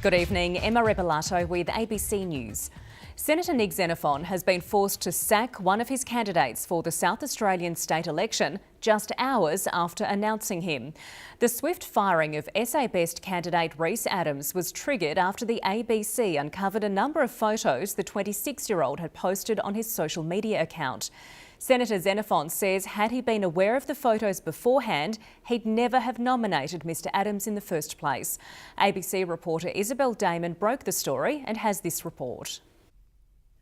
Good evening, Emma Rebellato with ABC News. Senator Nick Xenophon has been forced to sack one of his candidates for the South Australian state election just hours after announcing him. The swift firing of SA Best candidate Rhys Adams was triggered after the ABC uncovered a number of photos the 26-year-old had posted on his social media account. Senator Xenophon says had he been aware of the photos beforehand, he'd never have nominated Mr Adams in the first place. ABC reporter Isabel Dayman broke the story and has this report.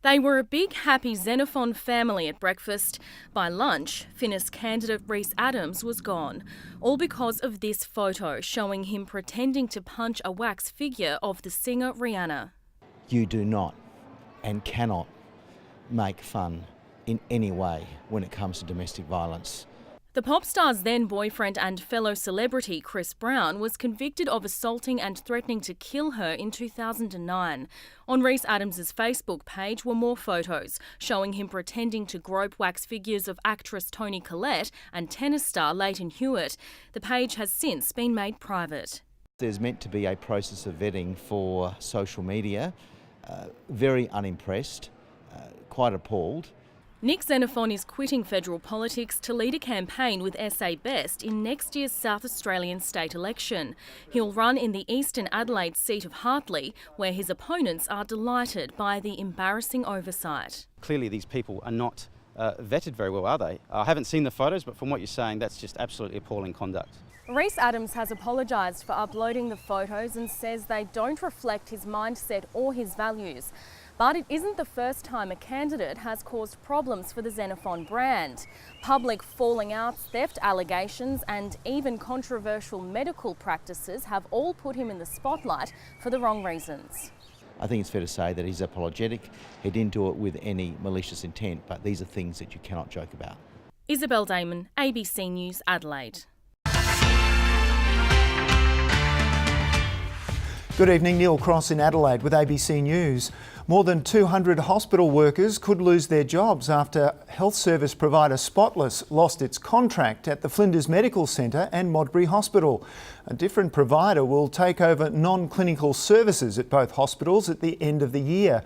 They were a big, happy Xenophon family at breakfast. By lunch, Finniss candidate Rhys Adams was gone, all because of this photo showing him pretending to punch a wax figure of the singer Rihanna. You do not and cannot make fun in any way when it comes to domestic violence. The pop star's then boyfriend and fellow celebrity Chris Brown was convicted of assaulting and threatening to kill her in 2009. On Rhys Adams' Facebook page were more photos showing him pretending to grope wax figures of actress Toni Collette and tennis star Leighton Hewitt. The page has since been made private. There's meant to be a process of vetting for social media. Very unimpressed, quite appalled. Nick Xenophon is quitting federal politics to lead a campaign with SA Best in next year's South Australian state election. He'll run in the Eastern Adelaide seat of Hartley, where his opponents are delighted by the embarrassing oversight. Clearly these people are not vetted very well, are they? I haven't seen the photos, but from what you're saying, that's just absolutely appalling conduct. Rhys Adams has apologised for uploading the photos and says they don't reflect his mindset or his values. But it isn't the first time a candidate has caused problems for the Xenophon brand. Public falling outs, theft allegations and even controversial medical practices have all put him in the spotlight for the wrong reasons. I think it's fair to say that he's apologetic. He didn't do it with any malicious intent, but these are things that you cannot joke about. Isabel Dayman, ABC News, Adelaide. Good evening, Neil Cross in Adelaide with ABC News. More than 200 hospital workers could lose their jobs after health service provider Spotless lost its contract at the Flinders Medical Centre and Modbury Hospital. A different provider will take over non-clinical services at both hospitals at the end of the year.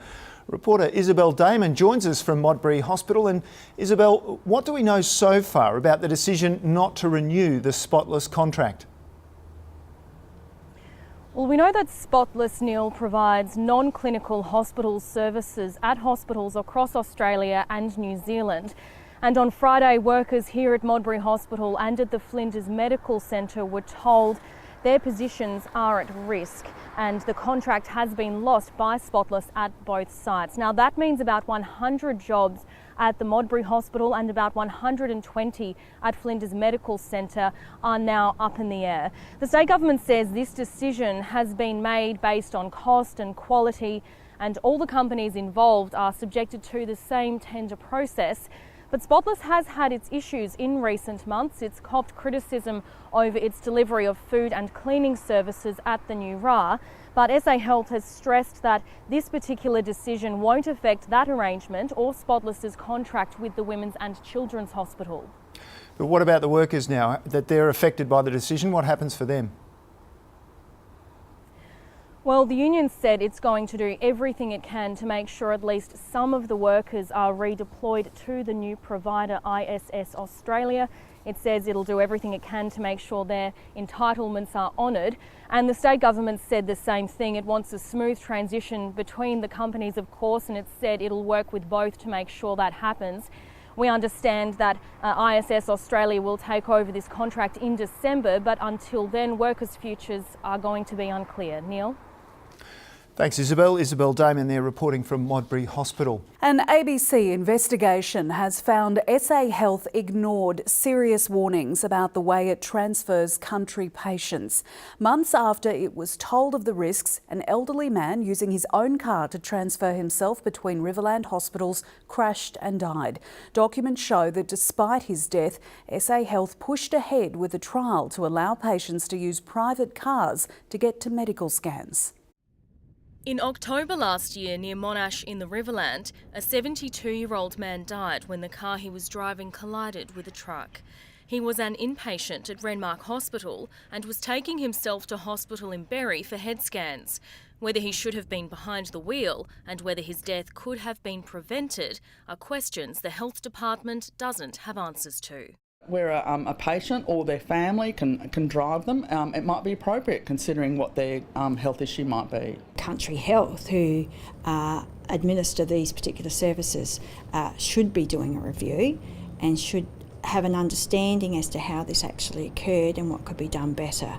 Reporter Isabel Dayman joins us from Modbury Hospital. And Isabel, what do we know so far about the decision not to renew the Spotless contract? Well, we know that Spotless, Neil, provides non-clinical hospital services at hospitals across Australia and New Zealand. And on Friday, workers here at Modbury Hospital and at the Flinders Medical Centre were told their positions are at risk and the contract has been lost by Spotless at both sites. Now, that means about 100 jobs at the Modbury Hospital and about 120 at Flinders Medical Centre are now up in the air. The state government says this decision has been made based on cost and quality, and all the companies involved are subjected to the same tender process. But Spotless has had its issues in recent months. It's copped criticism over its delivery of food and cleaning services at the new RA. But SA Health has stressed that this particular decision won't affect that arrangement or Spotless's contract with the Women's and Children's Hospital. But what about the workers now, that they're affected by the decision? What happens for them? Well, the union said it's going to do everything it can to make sure at least some of the workers are redeployed to the new provider, ISS Australia. It says it'll do everything it can to make sure their entitlements are honoured. And the state government said the same thing. It wants a smooth transition between the companies, of course, and it said it'll work with both to make sure that happens. We understand that ISS Australia will take over this contract in December, but until then, workers' futures are going to be unclear. Neil? Thanks, Isabel. Isabel Dayman there reporting from Modbury Hospital. An ABC investigation has found SA Health ignored serious warnings about the way it transfers country patients. Months after it was told of the risks, an elderly man using his own car to transfer himself between Riverland hospitals crashed and died. Documents show that despite his death, SA Health pushed ahead with a trial to allow patients to use private cars to get to medical scans. In October last year, near Monash in the Riverland, a 72-year-old man died when the car he was driving collided with a truck. He was an inpatient at Renmark Hospital and was taking himself to hospital in Berry for head scans. Whether he should have been behind the wheel and whether his death could have been prevented are questions the health department doesn't have answers to. Where a patient or their family can drive them, it might be appropriate considering what their health issue might be. Country Health, who administer these particular services, should be doing a review and should have an understanding as to how this actually occurred and what could be done better.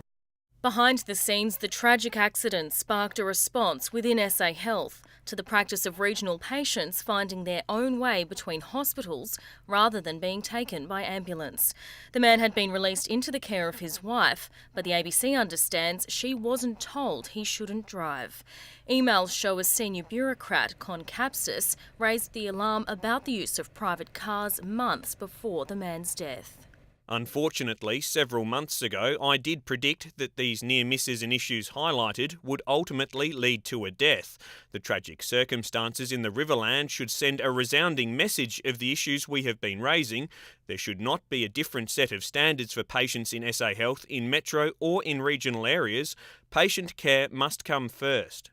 Behind the scenes, the tragic accident sparked a response within SA Health to the practice of regional patients finding their own way between hospitals rather than being taken by ambulance. The man had been released into the care of his wife, but the ABC understands she wasn't told he shouldn't drive. Emails show a senior bureaucrat, Con Capsis, raised the alarm about the use of private cars months before the man's death. Unfortunately, several months ago, I did predict that these near misses and issues highlighted would ultimately lead to a death. The tragic circumstances in the Riverland should send a resounding message of the issues we have been raising. There should not be a different set of standards for patients in SA Health in metro or in regional areas. Patient care must come first.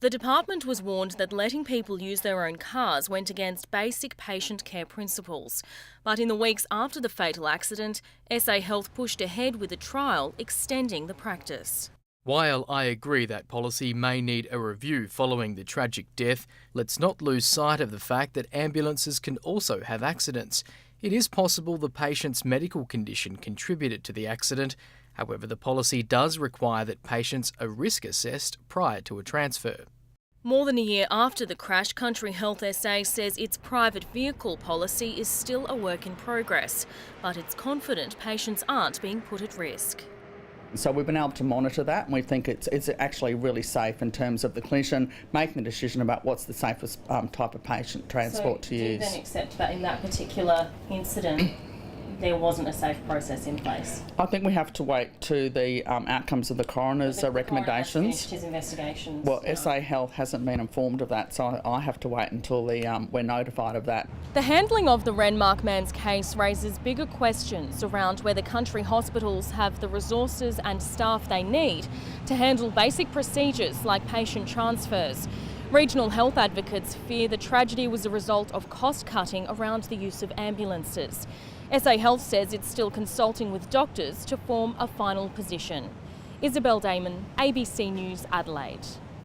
The department was warned that letting people use their own cars went against basic patient care principles. But in the weeks after the fatal accident, SA Health pushed ahead with a trial extending the practice. While I agree that policy may need a review following the tragic death, let's not lose sight of the fact that ambulances can also have accidents. It is possible the patient's medical condition contributed to the accident. However, the policy does require that patients are risk assessed prior to a transfer. More than a year after the crash, Country Health SA says its private vehicle policy is still a work in progress, but it's confident patients aren't being put at risk. So we've been able to monitor that, and we think it's actually really safe in terms of the clinician making the decision about what's the safest type of patient transport to use. So do you then accept that in that particular incident there wasn't a safe process in place? I think we have to wait to the outcomes of the coroner's recommendations. His investigations. Well, SA Health hasn't been informed of that, so I have to wait until we're notified of that. The handling of the Renmark man's case raises bigger questions around whether country hospitals have the resources and staff they need to handle basic procedures like patient transfers. Regional health advocates fear the tragedy was a result of cost cutting around the use of ambulances. SA Health says it's still consulting with doctors to form a final position. Isabel Dayman, ABC News, Adelaide.